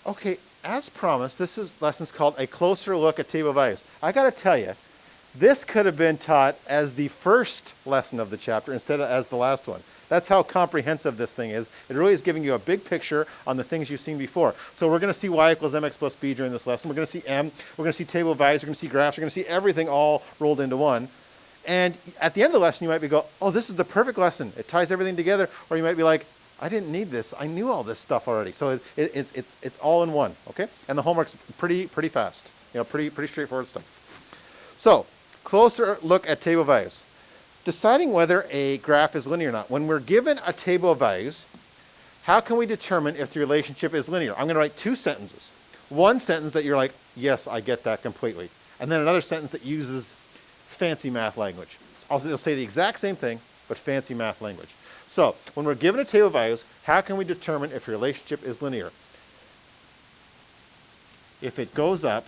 Okay, as promised, lesson's called A Closer Look at Table Values. I got to tell you, this could have been taught as the first lesson of the chapter instead of as the last one. That's how comprehensive this thing is. It really is giving you a big picture on the things you've seen before. So we're going to see y equals mx plus b during this lesson. We're going to see m. We're going to see table of values. We're going to see graphs. We're going to see everything all rolled into one. And at the end of the lesson, you might be go, oh, this is the perfect lesson. It ties everything together. Or you might be like, I didn't need this. I knew all this stuff already. So it's all in one, okay? And the homework's pretty fast. Pretty straightforward stuff. So, closer look at table values. Deciding whether a graph is linear or not. When we're given a table of values, how can we determine if the relationship is linear? I'm going to write two sentences. One sentence that you're like, yes, I get that completely. And then another sentence that uses fancy math language. It'll say the exact same thing, but fancy math language. So, when we're given a table of values, how can we determine if a relationship is linear? If it goes up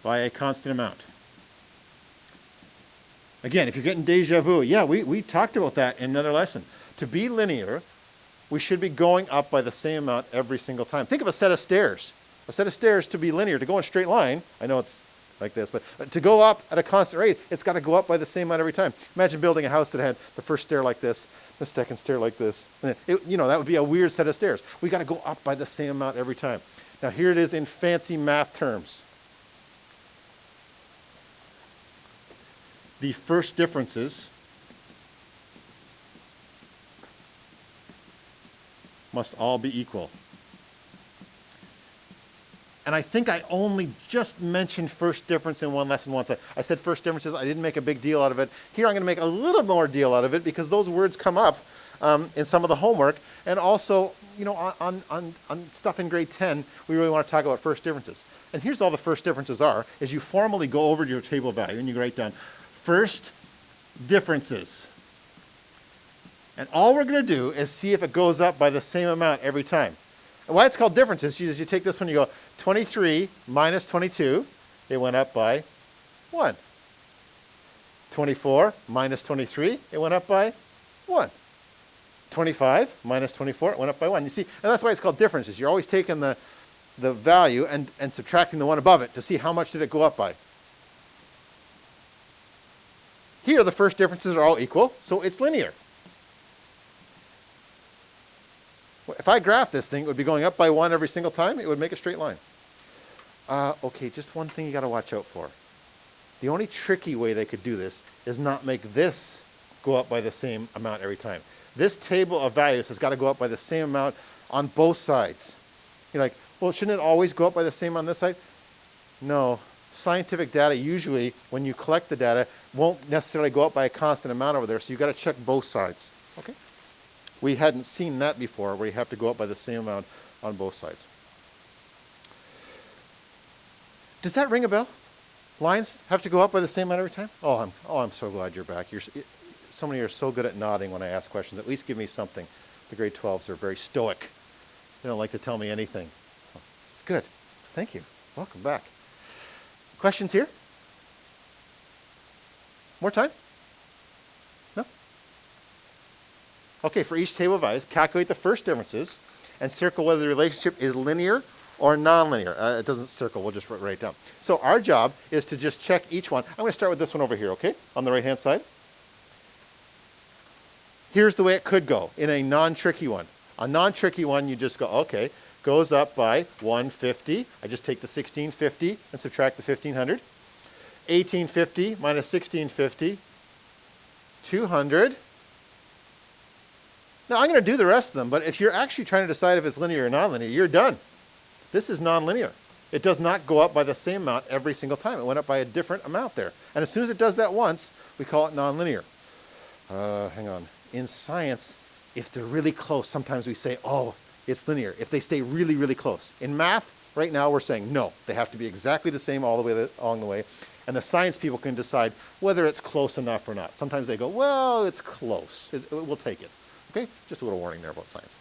by a constant amount. Again, if you're getting deja vu, yeah, we talked about that in another lesson. To be linear, we should be going up by the same amount every single time. Think of a set of stairs. A set of stairs to be linear, to go in a straight line, I know it's like this, but to go up at a constant rate, it's got to go up by the same amount every time. Imagine building a house that had the first stair like this, the second stair like this. That would be a weird set of stairs. We got to go up by the same amount every time. Now here it is in fancy math terms. The first differences must all be equal. And I think I only just mentioned first difference in one lesson once. I said first differences. I didn't make a big deal out of it. Here I'm going to make a little more deal out of it because those words come up in some of the homework. And also, on stuff in grade 10, we really want to talk about first differences. And here's all the first differences are, is you formally go over to your table of value and you write down first differences. And all we're going to do is see if it goes up by the same amount every time. And why it's called differences is you take this one, you go 23 minus 22, it went up by 1. 24 minus 23, it went up by 1. 25 minus 24, it went up by 1. You see, and that's why it's called differences. You're always taking the value and subtracting the one above it to see how much did it go up by. Here, the first differences are all equal, so it's linear. If I graph this thing, it would be going up by 1 every single time. It would make a straight line. Okay, just one thing you got to watch out for. The only tricky way they could do this is not make this go up by the same amount every time. This table of values has got to go up by the same amount on both sides. You're like, well, shouldn't it always go up by the same on this side? No. Scientific data, usually, when you collect the data, won't necessarily go up by a constant amount over there, so you've got to check both sides. Okay? We hadn't seen that before, where you have to go up by the same amount on both sides. Does that ring a bell? Lines have to go up by the same amount every time? Oh, I'm so glad you're back. So many are so good at nodding when I ask questions. At least give me something. The grade 12s are very stoic. They don't like to tell me anything. Oh, it's good. Thank you. Welcome back. Questions here? More time? No? Okay, for each table of values, calculate the first differences and circle whether the relationship is linear or nonlinear. It doesn't circle, we'll just write it down. So our job is to just check each one. I'm going to start with this one over here, okay? On the right-hand side. Here's the way it could go in a non-tricky one. A non-tricky one, you just go, okay, goes up by 150. I just take the 1650 and subtract the 1500. 1850 minus 1650, 200. Now I'm going to do the rest of them, but if you're actually trying to decide if it's linear or nonlinear, you're done. This is nonlinear. It does not go up by the same amount every single time. It went up by a different amount there. And as soon as it does that once, we call it nonlinear. Hang on. In science, if they're really close, sometimes we say, oh, it's linear. If they stay really, really close. In math, right now we're saying no. They have to be exactly the same all the way along the way. And the science people can decide whether it's close enough or not. Sometimes they go, well, it's close. We'll take it. Okay? Just a little warning there about science.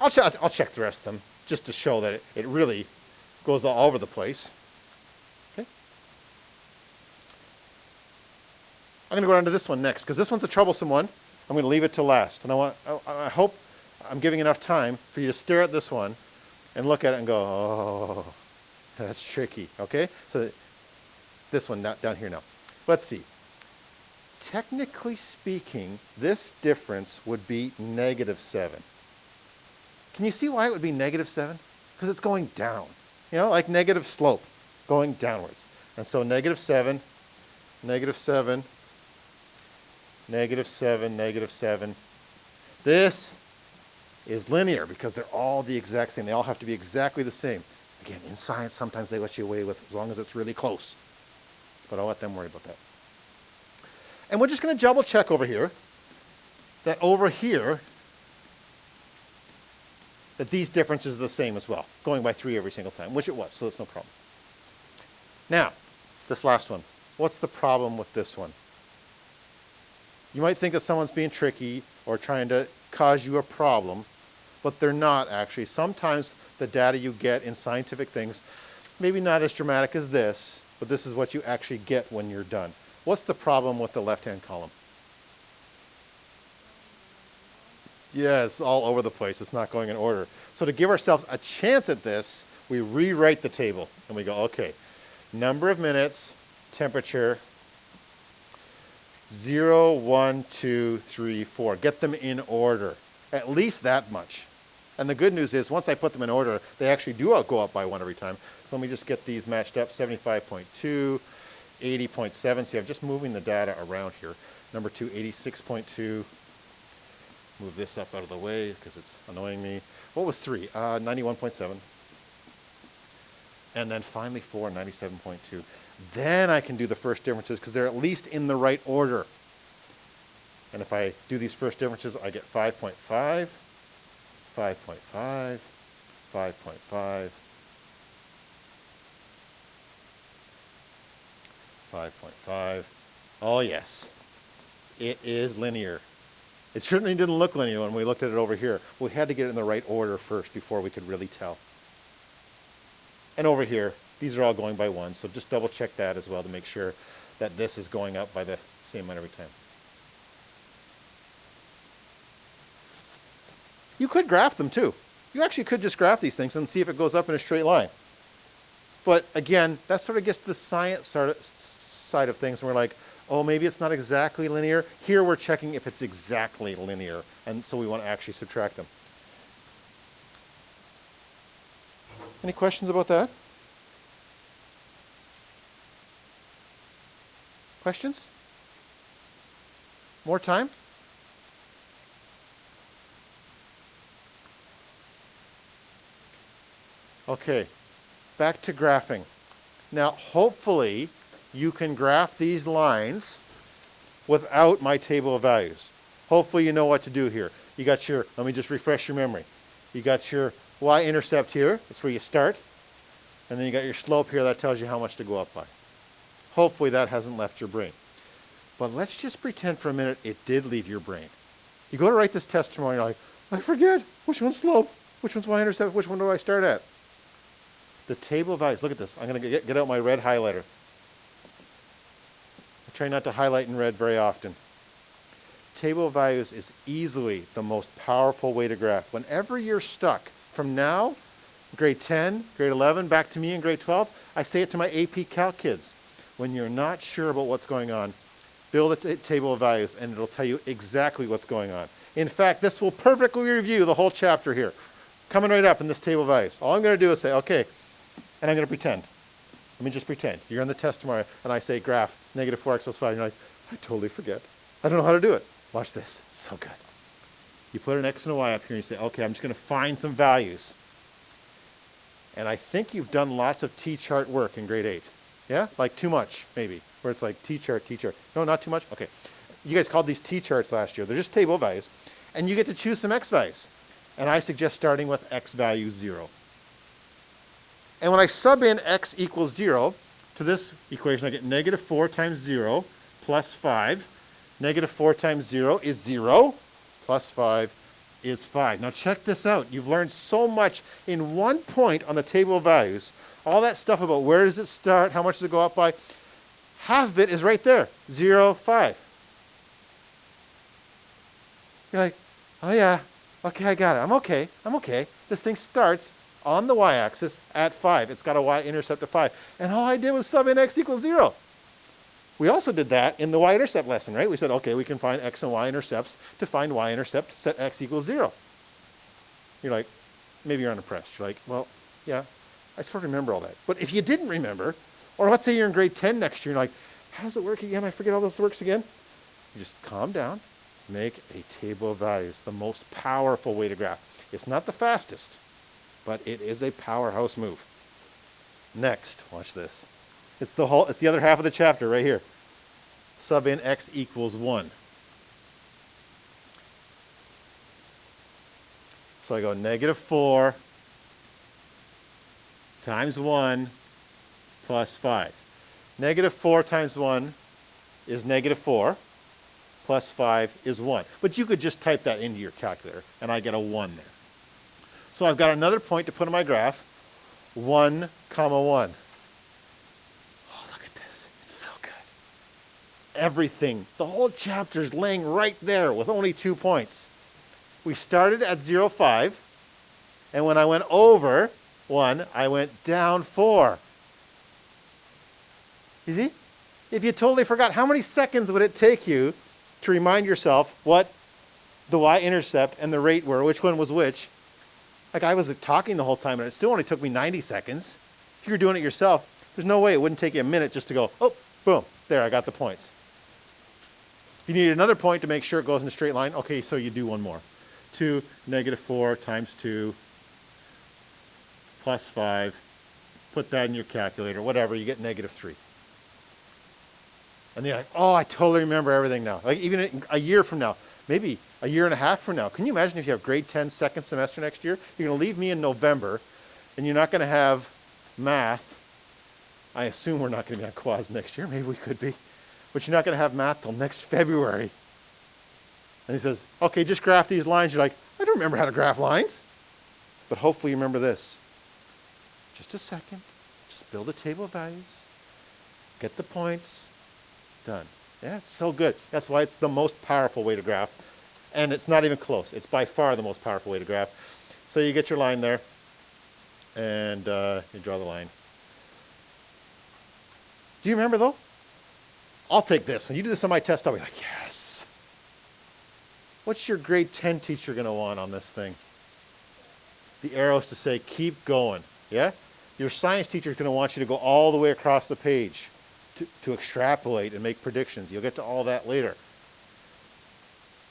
I'll check the rest of them just to show that it really goes all over the place. Okay? I'm going to go on to this one next because this one's a troublesome one. I'm going to leave it to last. And I hope I'm giving enough time for you to stare at this one and look at it and go, oh, that's tricky, okay? So this one down here now. Let's see. Technically speaking, this difference would be -7. Can you see why it would be -7? Because it's going down. You know, like negative slope, going downwards. And so -7, -7, -7, -7. This is linear because they're all the exact same. They all have to be exactly the same. Again, in science, sometimes they let you away with as long as it's really close. But I'll let them worry about that. And we're just going to double check over here that over here that these differences are the same as well, going by 3 every single time, which it was, so that's no problem. Now, this last one. What's the problem with this one? You might think that someone's being tricky or trying to cause you a problem, but they're not actually. Sometimes the data you get in scientific things, maybe not as dramatic as this, but this is what you actually get when you're done. What's the problem with the left-hand column? Yeah, it's all over the place. It's not going in order. So to give ourselves a chance at this, we rewrite the table. And we go, okay, number of minutes, temperature, 0, 1, 2, 3, 4. Get them in order. At least that much. And the good news is, once I put them in order, they actually do go up by 1 every time. So let me just get these matched up. 75.2, 80.7. See, I'm just moving the data around here. Number 2, 86.2. Move this up out of the way because it's annoying me. What was 3? 91.7. And then finally 4, 97.2. Then I can do the first differences because they're at least in the right order. And if I do these first differences, I get 5.5, 5.5, 5.5, 5.5. Oh yes, it is linear. It certainly didn't look linear when we looked at it over here. We had to get it in the right order first before we could really tell. And over here, these are all going by 1, so just double check that as well to make sure that this is going up by the same amount every time. You could graph them too. You actually could just graph these things and see if it goes up in a straight line. But again, that sort of gets to the science side of things, and we're like, oh, maybe it's not exactly linear. Here we're checking if it's exactly linear, and so we want to actually subtract them. Any questions about that? Questions? More time? Okay, back to graphing. Now, hopefully, you can graph these lines without my table of values. Hopefully, you know what to do here. You got your, let me just refresh your memory. You got your y-intercept here, that's where you start. And then you got your slope here, that tells you how much to go up by. Hopefully, that hasn't left your brain. But let's just pretend for a minute it did leave your brain. You go to write this test tomorrow, and you're like, I forget, which one's slope? Which one's y-intercept? Which one do I start at? The table of values, look at this. I'm going to get out my red highlighter. I try not to highlight in red very often. Table of values is easily the most powerful way to graph. Whenever you're stuck, from now, grade 10, grade 11, back to me in grade 12, I say it to my AP Calc kids. When you're not sure about what's going on, build a table of values and it'll tell you exactly what's going on. In fact, this will perfectly review the whole chapter here. Coming right up in this table of values. All I'm going to do is say, okay, and I'm going to pretend. Let me just pretend. You're on the test tomorrow, and I say graph -4x plus 5. And you're like, I totally forget. I don't know how to do it. Watch this. It's so good. You put an x and a y up here, and you say, okay, I'm just going to find some values. And I think you've done lots of T-chart work in grade 8. Yeah? Like too much, maybe, where it's like T-chart, T-chart. No, not too much? Okay. You guys called these T-charts last year. They're just table values. And you get to choose some x values. And I suggest starting with x value 0. And when I sub in x equals 0 to this equation, I get -4 times 0 plus 5. -4 times 0 is 0, plus 5 is 5. Now check this out. You've learned so much in one point on the table of values. All that stuff about where does it start, how much does it go up by, half of it is right there, 0, 5. You're like, oh yeah, Okay, I got it. I'm okay. This thing starts on the y-axis at 5. It's got a y-intercept of 5. And all I did was sub in x equals 0. We also did that in the y-intercept lesson, right? We said, okay, we can find x and y-intercepts. To find y-intercept, set x equals 0. You're like, maybe you're unimpressed. You're like, well, yeah, I sort of remember all that. But if you didn't remember, or let's say you're in grade 10 next year, you're like, how does it work again? I forget how this works again. You just calm down, make a table of values, the most powerful way to graph. It's not the fastest, but it is a powerhouse move. Next, watch this. It's the other half of the chapter right here. Sub in x equals 1. So I go -4 times 1 plus 5. -4 times 1 is -4, plus 5 is 1. But you could just type that into your calculator, and I get a 1 there. So I've got another point to put in my graph, 1, 1. Oh, look at this. It's so good. Everything, the whole chapter is laying right there with only 2 points. We started at 0, 5, and when I went over 1, I went down 4. You see? If you totally forgot, how many seconds would it take you to remind yourself what the y-intercept and the rate were, which one was which? Like, I was talking the whole time, and it still only took me 90 seconds. If you were doing it yourself, there's no way it wouldn't take you a minute just to go, oh, boom, there, I got the points. If you need another point to make sure it goes in a straight line, okay, so you do one more. 2, -4 times 2 plus 5. Put that in your calculator, whatever, you get -3. And then you're like, oh, I totally remember everything now. Like, even a year from now, maybe a year and a half from now. Can you imagine if you have grade 10 second semester next year? You're going to leave me in November, and you're not going to have math. I assume we're not going to be on quads next year. Maybe we could be. But you're not going to have math till next February. And he says, okay, just graph these lines. You're like, I don't remember how to graph lines. But hopefully you remember this. Just a second. Just build a table of values. Get the points. Done. Yeah, it's so good. That's why it's the most powerful way to graph. And it's not even close. It's by far the most powerful way to graph. So you get your line there. And you draw the line. Do you remember, though? I'll take this. When you do this on my test, I'll be like, yes. What's your grade 10 teacher going to want on this thing? The arrows to say, keep going. Yeah? Your science teacher is going to want you to go all the way across the page to extrapolate and make predictions. You'll get to all that later.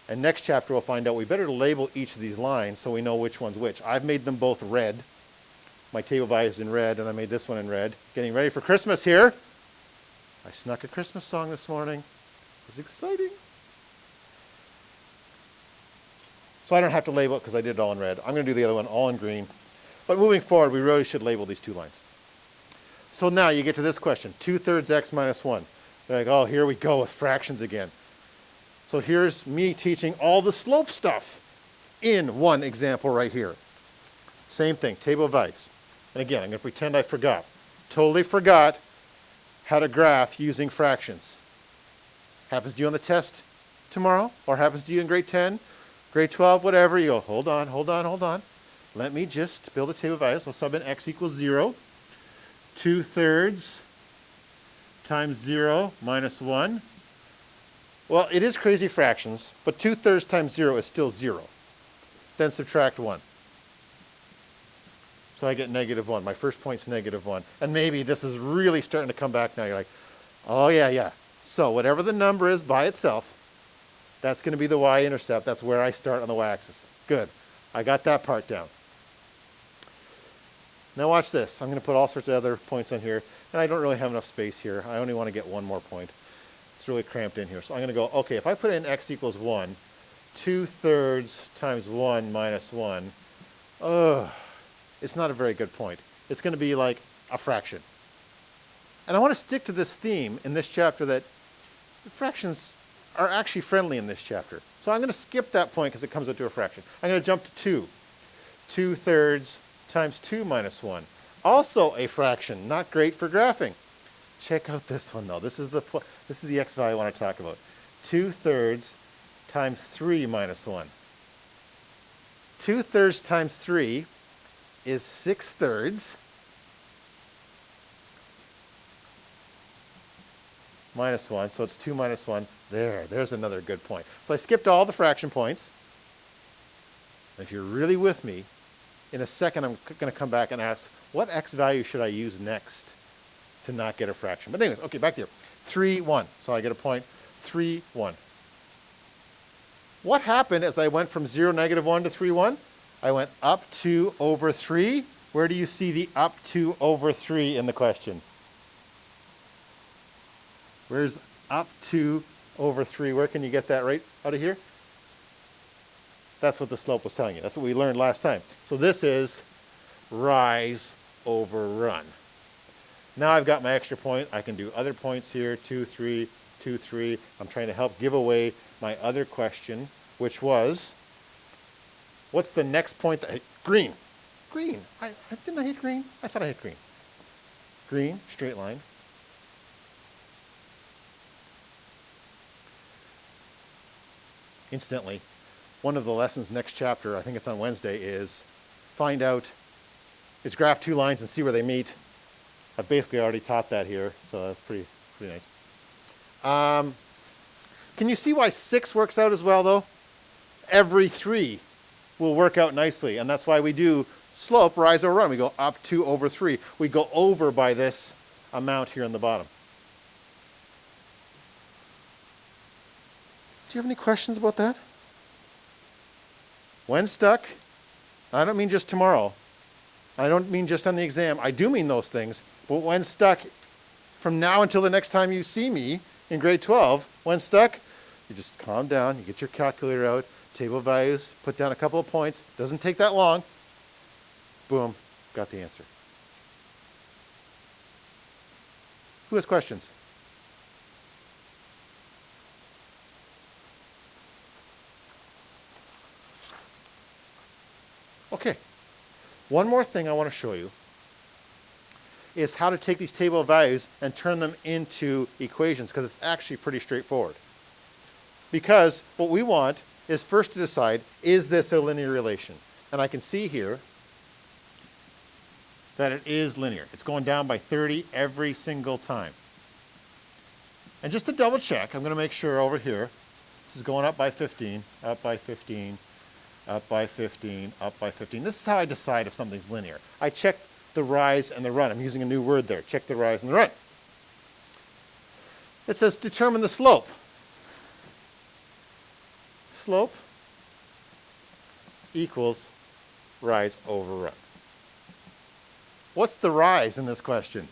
And next chapter we'll find out we better label each of these lines so we know which one's which. I've made them both red. My table value is in red, and I made this one in red. Getting ready for Christmas here. I snuck a Christmas song this morning. It was exciting. So I don't have to label it because I did it all in red. I'm going to do the other one all in green. But moving forward, we really should label these 2 lines. So now you get to this question, 2/3 x minus 1. They're like, oh, here we go with fractions again. So here's me teaching all the slope stuff in one example right here. Same thing, table of values. And again, I'm going to pretend I forgot. Totally forgot how to graph using fractions. Happens to you on the test tomorrow, or happens to you in grade 10, grade 12, whatever. You go, hold on. Let me just build a table of values. I'll sub in x equals 0. 2/3 times 0 minus 1. Well, it is crazy fractions, but 2/3 times 0 is still 0. Then subtract 1. So I get -1. My first point's -1. And maybe this is really starting to come back now. You're like, oh, yeah. So whatever the number is by itself, that's going to be the y-intercept. That's where I start on the y-axis. Good. I got that part down. Now watch this. I'm going to put all sorts of other points on here. And I don't really have enough space here. I only want to get one more point. It's really cramped in here. So I'm going to go, okay, if I put in x equals 1, 2/3 times 1 minus 1, it's not a very good point. It's going to be like a fraction. And I want to stick to this theme in this chapter that fractions are actually friendly in this chapter. So I'm going to skip that point because it comes up to a fraction. I'm going to jump to 2. 2/3 times 2 minus 1. Also a fraction, not great for graphing. Check out this one though. This is the x value I want to talk about. 2/3 times 3 minus 1. 2/3 times 3 is 6/3 minus 1. So it's 2 minus 1. There's another good point. So I skipped all the fraction points. And if you're really with me, in a second I'm going to come back and ask, what x value should I use next to not get a fraction? But anyways, okay, back here. 3, 1. So I get a point. 3, 1. What happened as I went from 0, -1 to 3, 1? I went up 2 over 3. Where do you see the up 2 over 3 in the question? Where's up 2 over 3? Where can you get that right out of here? That's what the slope was telling you. That's what we learned last time. So this is rise over run. Now I've got my extra point. I can do other points here, 2, 3, 2, 3. I'm trying to help give away my other question, which was, what's the next point? Green. Green. Didn't I hit green? I thought I hit green. Green, straight line. Incidentally, one of the lessons next chapter, I think it's on Wednesday, is find out, is graph two lines and see where they meet. I've basically already taught that here, so that's pretty nice. Can you see why 6 works out as well, though? Every 3 will work out nicely, and that's why we do slope, rise over run. We go up 2 over 3. We go over by this amount here on the bottom. Do you have any questions about that? When stuck, I don't mean just tomorrow. I don't mean just on the exam. I do mean those things. But when stuck, from now until the next time you see me in grade 12, when stuck, you just calm down. You get your calculator out, table of values, put down a couple of points. Doesn't take that long. Boom, got the answer. Who has questions? Okay, one more thing I want to show you is how to take these table of values and turn them into equations, because it's actually pretty straightforward. Because what we want is first to decide, is this a linear relation? And I can see here that it is linear. It's going down by 30 every single time. And just to double check, I'm going to make sure over here, this is going up by 15, up by 15, up by 15, up by 15. This is how I decide if something's linear. I check the rise and the run. I'm using a new word there. Check the rise and the run. It says determine the slope. Slope equals rise over run. What's the rise in this question?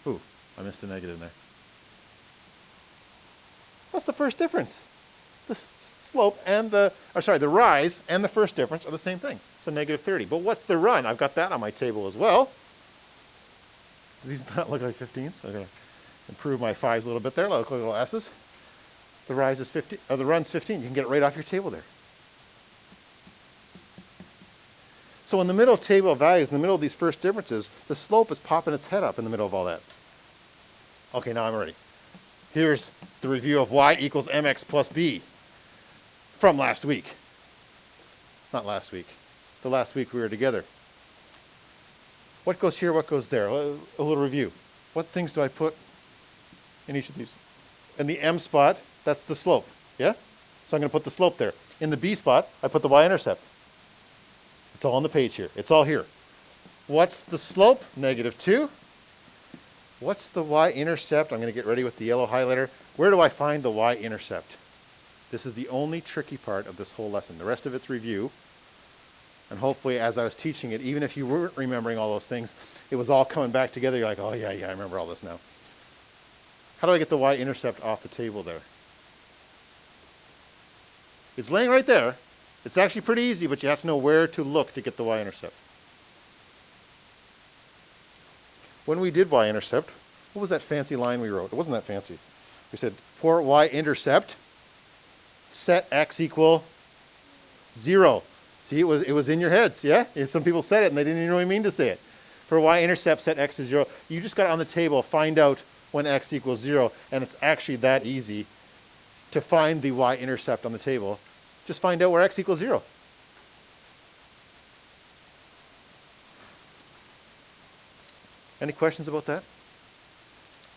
Ooh, I missed a negative there. What's the first difference? The slope and the rise and the first difference are the same thing. So negative 30. But what's the run? I've got that on my table as well. These not look like 15s. I'm going to improve my 5s a little bit there. Look like little S's. The rise is 15, or the run's 15. You can get it right off your table there. So in the middle table of values, in the middle of these first differences, the slope is popping its head up in the middle of all that. Okay, now I'm ready. Here's the review of y equals mx plus b from last week. Not last week. The last week we were together. What goes here, what goes there? A little review. What things do I put in each of these? In the m spot, that's the slope, yeah? So I'm going to put the slope there. In the b spot, I put the y-intercept. It's all on the page here. It's all here. What's the slope? Negative 2. What's the y-intercept? I'm going to get ready with the yellow highlighter. Where do I find the y-intercept? This is the only tricky part of this whole lesson. The rest of it's review. And hopefully, as I was teaching it, even if you weren't remembering all those things, it was all coming back together. You're like, oh, yeah, I remember all this now. How do I get the y-intercept off the table there? It's laying right there. It's actually pretty easy, but you have to know where to look to get the y-intercept. When we did y-intercept, what was that fancy line we wrote? It wasn't that fancy. We said, for y-intercept, set x equal 0. See, it was in your heads, yeah? Some people said it and they didn't even really mean to say it. For y-intercept, set x to 0. You just got it on the table, find out when x equals 0, and it's actually that easy to find the y-intercept on the table. Just find out where x equals 0. Any questions about that?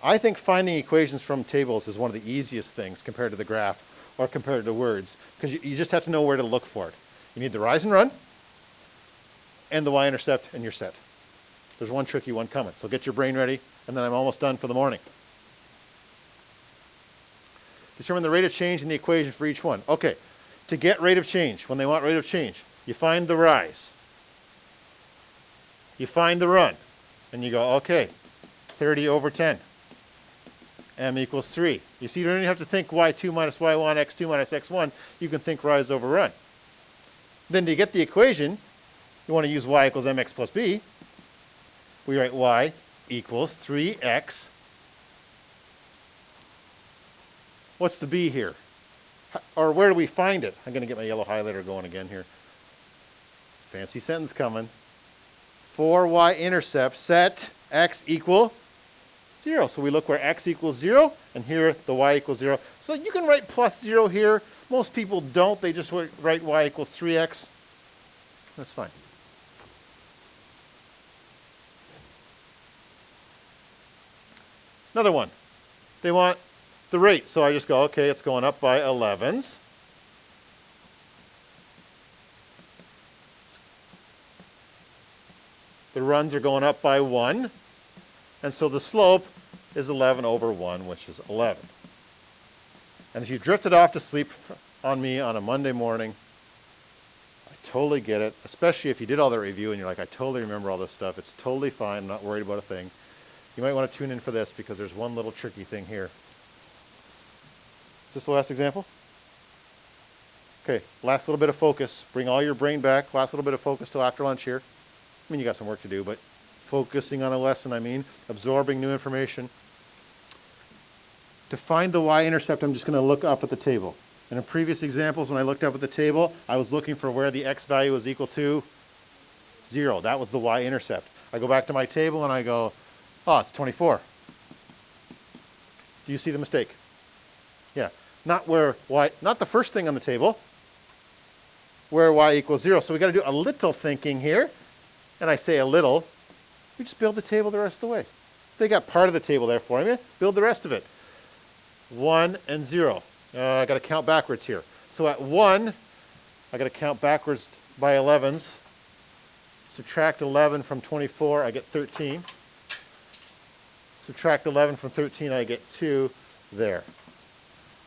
I think finding equations from tables is one of the easiest things compared to the graph or compared to words, because you just have to know where to look for it. You need the rise and run and the y-intercept, and you're set. There's one tricky one coming, so get your brain ready, and then I'm almost done for the morning. Determine the rate of change in the equation for each one. Okay, to get rate of change, when they want rate of change, you find the rise. You find the run, and you go, okay, 30 over 10. M equals 3. You see, you don't even have to think y2 minus y1, x2 minus x1. You can think rise over run. Then to get the equation, you want to use y equals mx plus b. We write y equals 3x. What's the b here? Or where do we find it? I'm going to get my yellow highlighter going again here. Fancy sentence coming. For y-intercept, set x equal 0. So we look where x equals 0, and here the y equals 0. So you can write plus 0 here. Most people don't. They just write y equals 3x. That's fine. Another one. They want the rate. So I just go, okay, it's going up by 11s. The runs are going up by 1. And so the slope is 11 over 1, which is 11. And if you've drifted off to sleep on me on a Monday morning, I totally get it, especially if you did all the review and you're like, I totally remember all this stuff. It's totally fine. I'm not worried about a thing. You might want to tune in for this because there's one little tricky thing here. Is this the last example? Okay, last little bit of focus. Bring all your brain back. Last little bit of focus till after lunch here. I mean, you got some work to do, but focusing on a lesson, absorbing new information. To find the y-intercept, I'm just going to look up at the table. And in previous examples, when I looked up at the table, I was looking for where the x value was equal to 0. That was the y-intercept. I go back to my table and I go, oh, it's 24. Do you see the mistake? Yeah. Not the first thing on the table, where y equals 0. So we got to do a little thinking here. And I say a little. We just build the table the rest of the way. They got part of the table there for me. Build the rest of it. 1 and 0. I got to count backwards here. So at 1, I got to count backwards by 11s. Subtract 11 from 24, I get 13. Subtract 11 from 13, I get 2 there.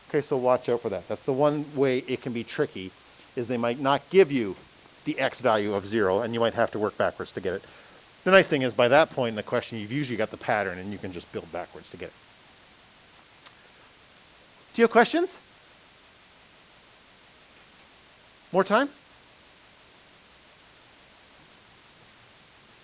Okay, so watch out for that. That's the one way it can be tricky, is they might not give you the x value of 0, and you might have to work backwards to get it. The nice thing is, by that point in the question, you've usually got the pattern, and you can just build backwards to get it. Do you have questions? More time?